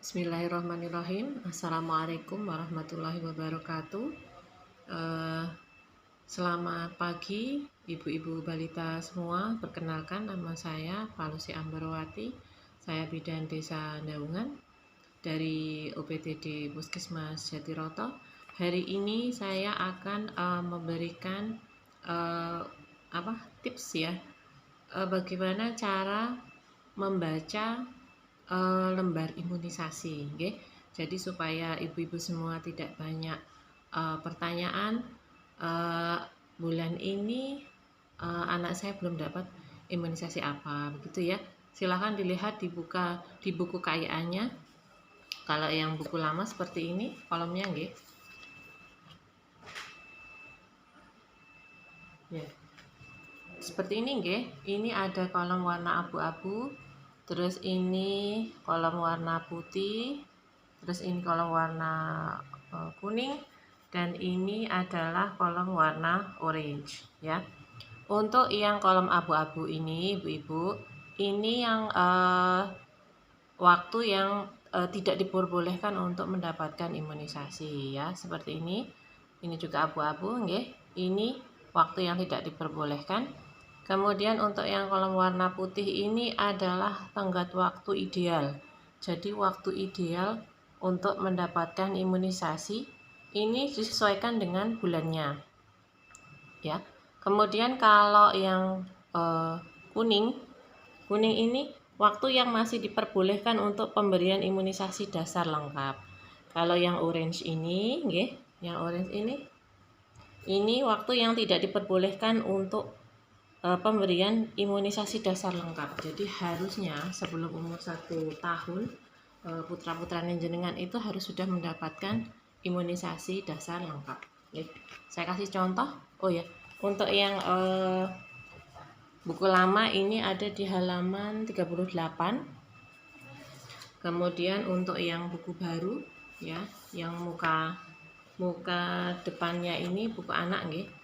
Bismillahirrahmanirrahim. Assalamualaikum warahmatullahi wabarakatuh. Selamat pagi ibu-ibu balita semua. Perkenalkan, nama saya Palusi Ambarwati. Saya bidan desa Daungan dari UPTD Puskesmas Jatiroto. Hari ini saya akan memberikan tips ya, bagaimana cara membaca lembar imunisasi, okay? Jadi supaya ibu-ibu semua tidak banyak pertanyaan, bulan ini anak saya belum dapat imunisasi apa, begitu ya. Silahkan dilihat di buku KIA-nya. Kalau yang buku lama seperti ini kolomnya, okay? Ya. Seperti ini, okay? Ini ada kolom warna abu-abu. Terus ini kolom warna putih, terus ini kolom warna kuning, dan ini adalah kolom warna orange ya. Untuk yang kolom abu-abu ini ibu-ibu, ini yang waktu yang tidak diperbolehkan untuk mendapatkan imunisasi ya, seperti ini. Ini juga abu-abu, nggih. Ini waktu yang tidak diperbolehkan. Kemudian untuk yang kolom warna putih ini adalah tenggat waktu ideal. Jadi waktu ideal untuk mendapatkan imunisasi ini disesuaikan dengan bulannya. Ya. Kemudian kalau yang kuning ini waktu yang masih diperbolehkan untuk pemberian imunisasi dasar lengkap. Kalau yang orange ini, nggih, yang orange ini waktu yang tidak diperbolehkan untuk pemberian imunisasi dasar lengkap. Jadi harusnya sebelum umur 1 tahun putra-putra jenengan itu harus sudah mendapatkan imunisasi dasar lengkap. Oke. Saya kasih contoh. Oh ya, untuk yang buku lama ini ada di halaman 38. Kemudian untuk yang buku baru ya, yang muka depannya ini buku anak, nggih.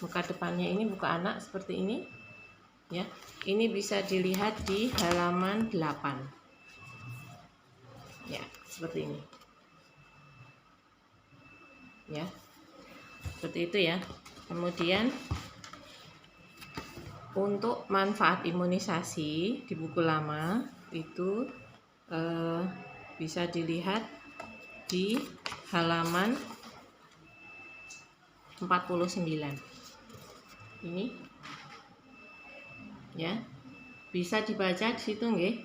Muka depannya ini buku anak seperti ini ya. Ini bisa dilihat di halaman 8 ya, seperti ini ya, seperti itu ya. Kemudian untuk manfaat imunisasi di buku lama itu bisa dilihat di halaman 49 ini ya, bisa dibaca di situ, nggih.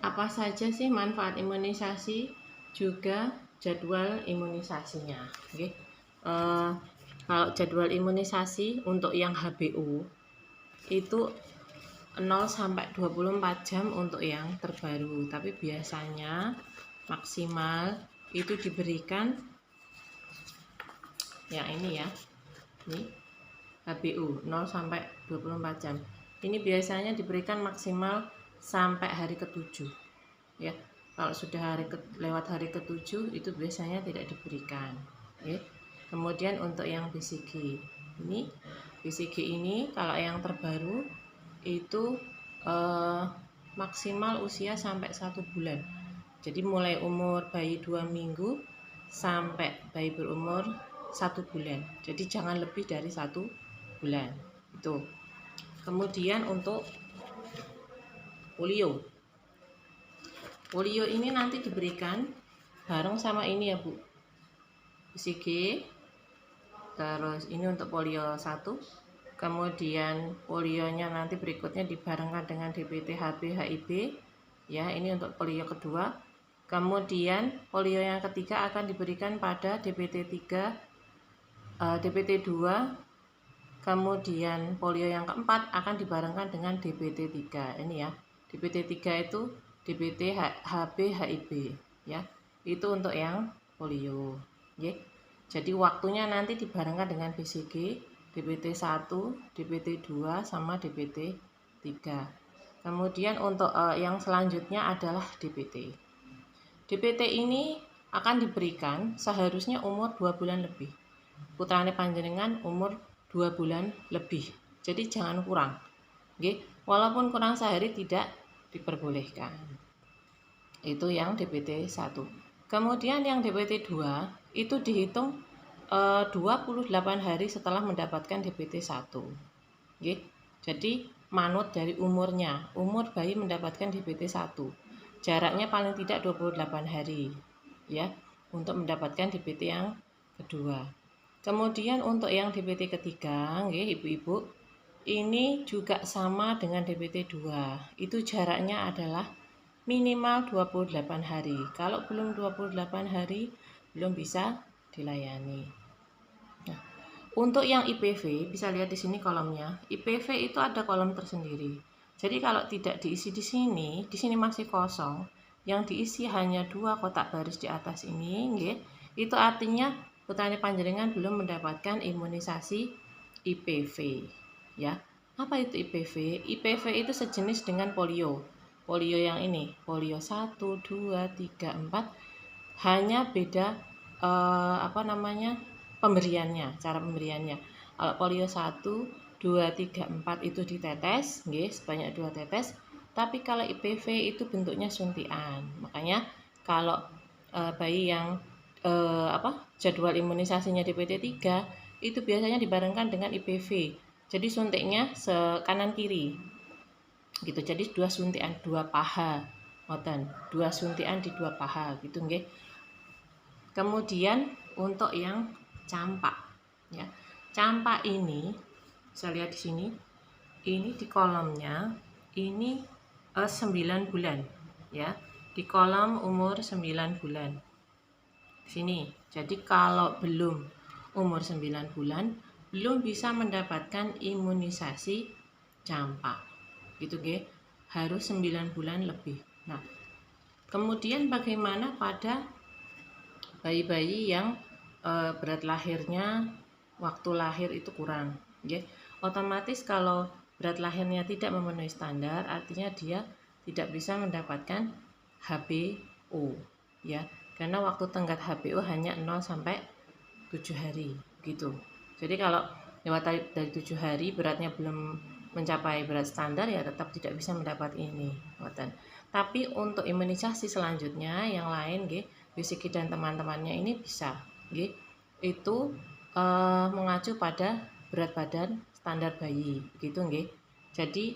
Apa saja sih manfaat imunisasi, juga jadwal imunisasinya, nggih. Kalau jadwal imunisasi untuk yang HBU itu 0 sampai 24 jam untuk yang terbaru, tapi biasanya maksimal itu diberikan yang ini ya. Ini HBU 0 sampai 24 jam. Ini biasanya diberikan maksimal sampai hari ke-7 ya. Kalau sudah lewat hari ke-7 itu biasanya tidak diberikan ya. Kemudian untuk yang BCG ini kalau yang terbaru itu maksimal usia sampai 1 bulan. Jadi mulai umur bayi 2 minggu sampai bayi berumur 1 bulan. Jadi jangan lebih dari 1 bulan itu. Kemudian untuk polio ini nanti diberikan bareng sama ini ya Bu, BCG. Terus ini untuk polio 1. Kemudian polionya nanti berikutnya dibarengkan dengan DPT HB HIB ya, ini untuk polio kedua. Kemudian polio yang ketiga akan diberikan pada DPT 3, DPT 2. Kemudian polio yang keempat akan dibarengkan dengan DPT 3. Ini ya, DPT 3 itu DPT HB HIB ya. Itu untuk yang polio, ya. Jadi waktunya nanti dibarengkan dengan BCG, DPT 1, DPT 2 sama DPT 3. Kemudian untuk yang selanjutnya adalah DPT. DPT ini akan diberikan seharusnya umur 2 bulan lebih. Putrane panjenengan umur 2 bulan lebih. Jadi jangan kurang. Nggih, walaupun kurang sehari tidak diperbolehkan. Itu yang DPT 1. Kemudian yang DPT 2 itu dihitung 28 hari setelah mendapatkan DPT 1. Oke. Jadi manut dari umurnya. Umur bayi mendapatkan DPT 1. Jaraknya paling tidak 28 hari ya untuk mendapatkan DPT yang kedua. Kemudian untuk yang DPT ketiga, nggih ibu-ibu, ini juga sama dengan DPT 2. Itu jaraknya adalah minimal 28 hari. Kalau belum 28 hari, belum bisa dilayani. Nah, untuk yang IPV, bisa lihat di sini kolomnya. IPV itu ada kolom tersendiri. Jadi kalau tidak diisi di sini masih kosong. Yang diisi hanya 2 kotak baris di atas ini, nggih. Itu artinya putrane panjenengan belum mendapatkan imunisasi IPV, ya. Apa itu IPV? IPV itu sejenis dengan polio. Polio yang ini, polio 1, 2, 3, 4, hanya beda pemberiannya, cara pemberiannya. Kalau polio 1, 2, 3, 4 itu ditetes, nggih, sebanyak 2 tetes. Tapi kalau IPV itu bentuknya suntikan. Makanya kalau bayi yang jadwal imunisasinya DPT 3 itu biasanya dibarengkan dengan IPV. Jadi suntiknya kanan kiri. Gitu. Jadi 2 suntikan 2 paha. Ngoten, 2 suntikan di 2 paha gitu nggih. Kemudian untuk yang campak ya. Campak ini saya lihat di sini. Ini di kolomnya ini 9 bulan ya. Di kolom umur 9 bulan. Sini. Jadi kalau belum umur 9 bulan belum bisa mendapatkan imunisasi campak. Gitu nggih. Harus 9 bulan lebih. Nah, kemudian bagaimana pada bayi-bayi yang berat lahirnya waktu lahir itu kurang, nggih. Otomatis kalau berat lahirnya tidak memenuhi standar, artinya dia tidak bisa mendapatkan HBO, ya. Karena waktu tenggat HBO hanya 0 sampai 7 hari, gitu. Jadi kalau lewat dari 7 hari beratnya belum mencapai berat standar ya tetap tidak bisa mendapat ini, ngoten. Tapi untuk imunisasi selanjutnya yang lain nggih, BCG dan teman-temannya ini bisa, nggih. Itu mengacu pada berat badan standar bayi, gitu nggih. Jadi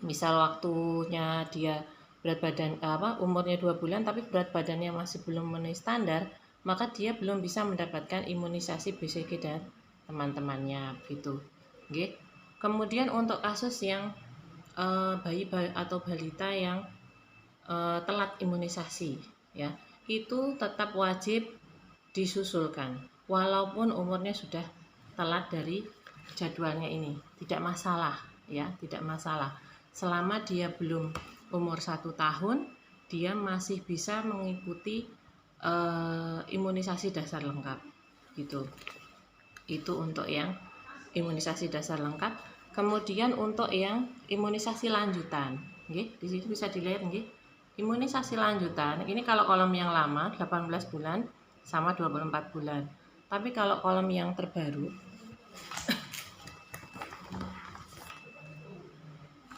misal waktunya dia berat badan umurnya 2 bulan tapi berat badannya masih belum memenuhi standar, maka dia belum bisa mendapatkan imunisasi BCG dan teman-temannya gitu. Nggih. Kemudian untuk kasus yang bayi atau balita yang telat imunisasi ya, itu tetap wajib disusulkan walaupun umurnya sudah telat dari jadwalnya ini. Tidak masalah ya, tidak masalah. Selama dia belum umur 1 tahun, dia masih bisa mengikuti imunisasi dasar lengkap gitu. Itu untuk yang imunisasi dasar lengkap. Kemudian untuk yang imunisasi lanjutan, nggih, di sini bisa dilihat nggih. Imunisasi lanjutan, ini kalau kolom yang lama 18 bulan sama 24 bulan. Tapi kalau kolom yang terbaru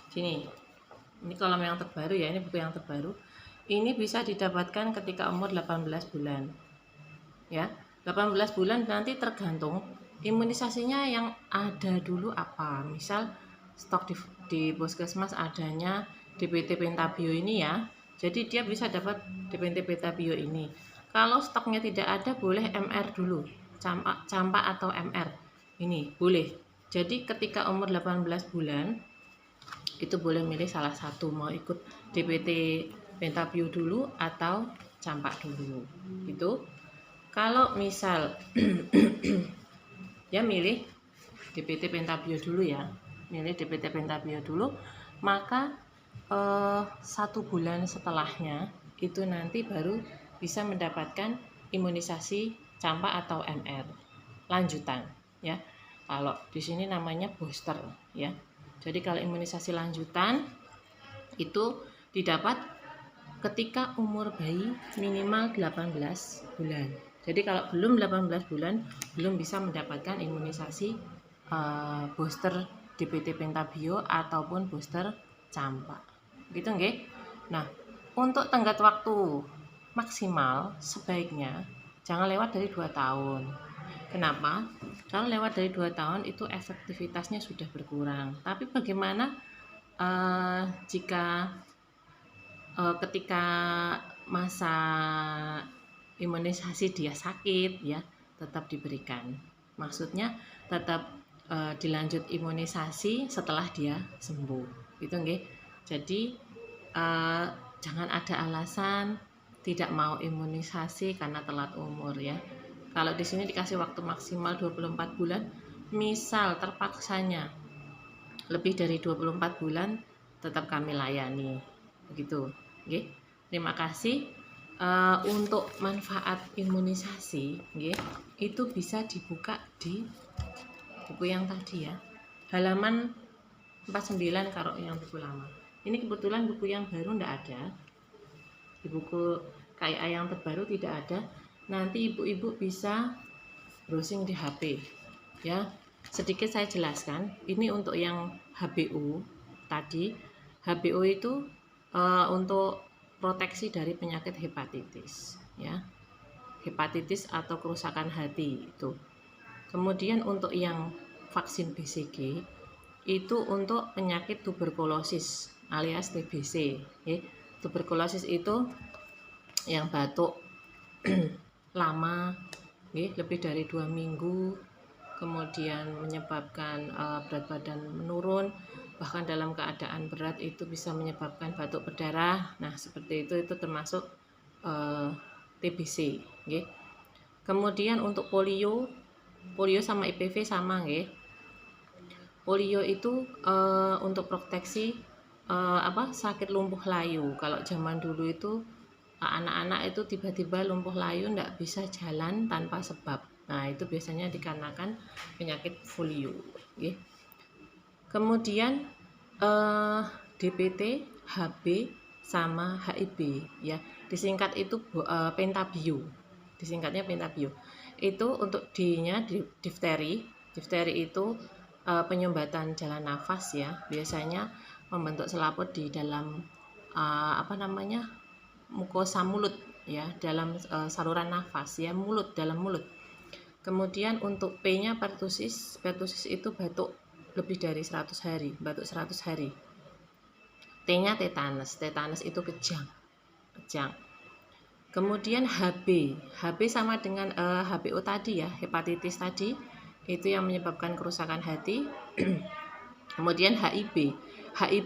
sini. Ini kolom yang terbaru ya, ini buku yang terbaru. Ini bisa didapatkan ketika umur 18 bulan. Ya, 18 bulan nanti tergantung imunisasinya yang ada dulu apa. Misal stok di puskesmas adanya DPT Pentabio ini ya. Jadi dia bisa dapat DPT Pentabio ini. Kalau stoknya tidak ada boleh MR dulu. Campak atau MR. Ini boleh. Jadi ketika umur 18 bulan itu boleh milih salah satu, mau ikut DPT Pentabio dulu atau campak dulu. Gitu. Kalau misal ya milih DPT Pentabio dulu ya, milih DPT Pentabio dulu, maka 1 bulan setelahnya itu nanti baru bisa mendapatkan imunisasi campak atau MR lanjutan ya. Kalau di sini namanya booster ya. Jadi kalau imunisasi lanjutan itu didapat ketika umur bayi minimal 18 bulan. Jadi kalau belum 18 bulan belum bisa mendapatkan imunisasi booster DPT Pentabio ataupun booster campak. Gitu nggih. Nah, Untuk tenggat waktu maksimal sebaiknya jangan lewat dari 2 tahun. Kenapa? Kalau lewat dari 2 tahun itu efektivitasnya sudah berkurang. Tapi bagaimana jika ketika masa imunisasi dia sakit ya, tetap diberikan. Maksudnya tetap dilanjut imunisasi setelah dia sembuh. Itu nggih. Jadi jangan ada alasan tidak mau imunisasi karena telat umur ya. Kalau di sini dikasih waktu maksimal 24 bulan, misal terpaksanya lebih dari 24 bulan tetap kami layani. Begitu. Oke. Terima kasih. Untuk manfaat imunisasi, itu bisa dibuka di buku yang tadi ya. Halaman 49 kalau yang buku lama. Ini kebetulan buku yang baru tidak ada. Di buku kayak yang terbaru tidak ada. Nanti ibu-ibu bisa browsing di HP ya. Sedikit saya jelaskan, ini untuk yang HBU tadi. HBU itu untuk proteksi dari penyakit hepatitis ya. Hepatitis atau kerusakan hati itu. Kemudian untuk yang vaksin BCG itu untuk penyakit tuberkulosis alias TBC ya. Tuberkulosis itu yang batuk lama lebih dari 2 minggu, kemudian menyebabkan berat badan menurun, bahkan dalam keadaan berat itu bisa menyebabkan batuk berdarah. Nah seperti itu termasuk TBC. Kemudian untuk polio sama IPV sama polio itu untuk proteksi sakit lumpuh layu. Kalau zaman dulu itu anak-anak itu tiba-tiba lumpuh layu tidak bisa jalan tanpa sebab. Nah itu biasanya dikarenakan penyakit polio. Kemudian DPT, HB sama HIV ya. Disingkat itu pentabio. Disingkatnya pentabio. Itu untuk D-nya difteri. Difteri itu penyumbatan jalan nafas ya. Biasanya membentuk selaput di dalam mukosa mulut ya, dalam saluran nafas ya, dalam mulut. Kemudian untuk P-nya pertusis. Pertusis itu batuk lebih dari 100 hari, batuk 100 hari. T-nya tetanus. Tetanus itu kejang. Kemudian HB sama dengan HBO tadi ya, hepatitis tadi, itu yang menyebabkan kerusakan hati. Kemudian HIV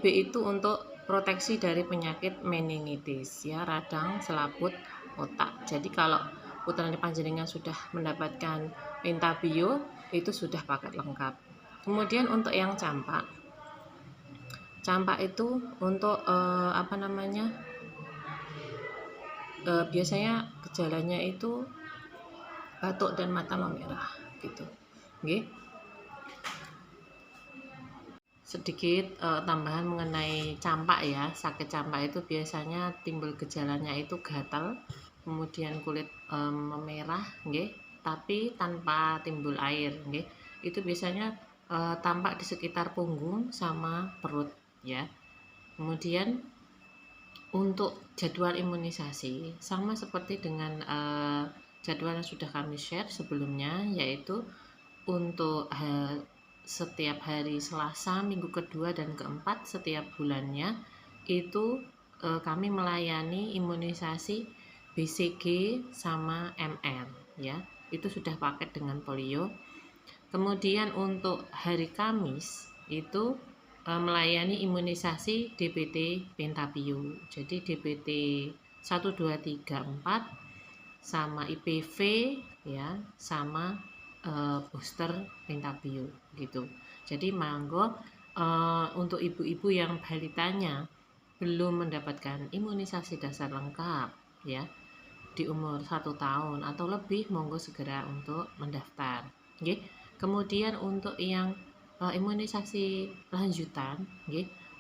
itu untuk proteksi dari penyakit meningitis ya, radang selaput otak. Jadi kalau putrane panjenengan sudah mendapatkan pentabio, itu sudah paket lengkap. Kemudian untuk yang campak itu untuk biasanya gejalanya itu batuk dan mata memerah gitu. Sedikit tambahan mengenai campak ya. Sakit campak itu biasanya timbul gejalanya itu gatal, kemudian kulit memerah tapi tanpa timbul air Itu biasanya tampak di sekitar punggung sama perut ya. Kemudian untuk jadwal imunisasi sama seperti dengan jadwal yang sudah kami share sebelumnya, yaitu untuk setiap hari Selasa, minggu kedua dan keempat setiap bulannya itu kami melayani imunisasi BCG sama MR ya. Itu sudah paket dengan polio. Kemudian untuk hari Kamis itu melayani imunisasi DPT pentabio. Jadi DPT 1 2 3 4 sama IPV ya, sama booster pentabio gitu. Jadi monggo untuk ibu-ibu yang balitanya belum mendapatkan imunisasi dasar lengkap ya, di umur 1 tahun atau lebih, monggo segera untuk mendaftar. Kemudian untuk yang imunisasi lanjutan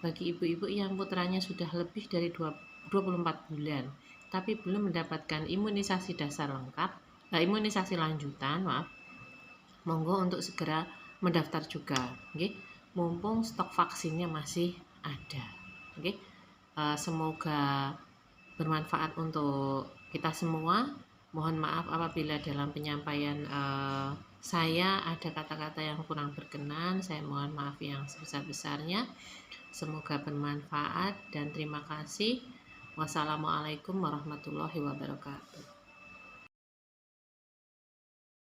bagi ibu-ibu yang putranya sudah lebih dari 24 bulan tapi belum mendapatkan imunisasi dasar lengkap, imunisasi lanjutan monggo untuk segera mendaftar juga mumpung stok vaksinnya masih ada. Semoga bermanfaat untuk kita semua. Mohon maaf apabila dalam penyampaian saya ada kata-kata yang kurang berkenan. Saya mohon maaf yang sebesar-besarnya. Semoga bermanfaat dan terima kasih. Wassalamualaikum warahmatullahi wabarakatuh.